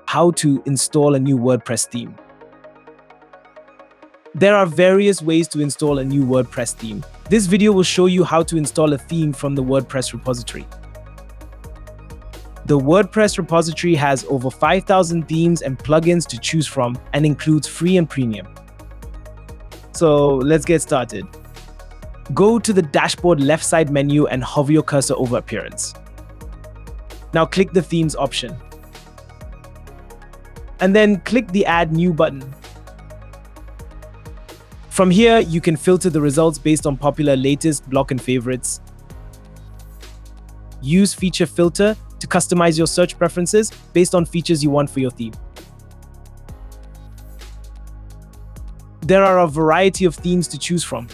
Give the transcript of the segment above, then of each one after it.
how to install a new WordPress theme. There are various ways to install a new WordPress theme. This video will show you how to install a theme from the WordPress repository. The WordPress repository has over 5,000 themes and plugins to choose from and includes free and premium. So let's get started. Go to the dashboard left side menu and hover your cursor over Appearance. Now click the Themes option. And then click the Add New button. From here, you can filter the results based on popular latest, block, and favorites. Use Feature Filter to customize your search preferences based on features you want for your theme. There are a variety of themes to choose from.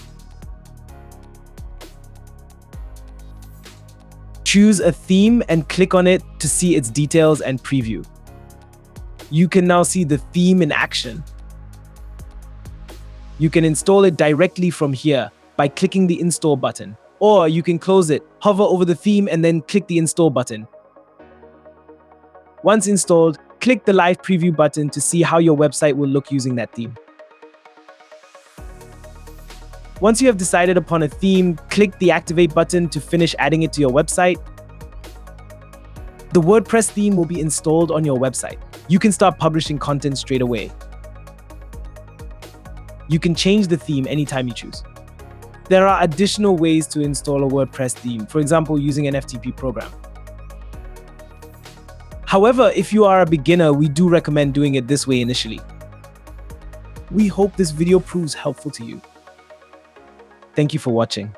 Choose a theme and click on it to see its details and preview. You can now see the theme in action. You can install it directly from here by clicking the Install button, or you can close it, hover over the theme, and then click the Install button. Once installed, click the Live Preview button to see how your website will look using that theme. Once you have decided upon a theme, click the Activate button to finish adding it to your website. The WordPress theme will be installed on your website. You can start publishing content straight away. You can change the theme anytime you choose. There are additional ways to install a WordPress theme, for example, using an FTP program. However, if you are a beginner, we do recommend doing it this way initially. We hope this video proves helpful to you. Thank you for watching.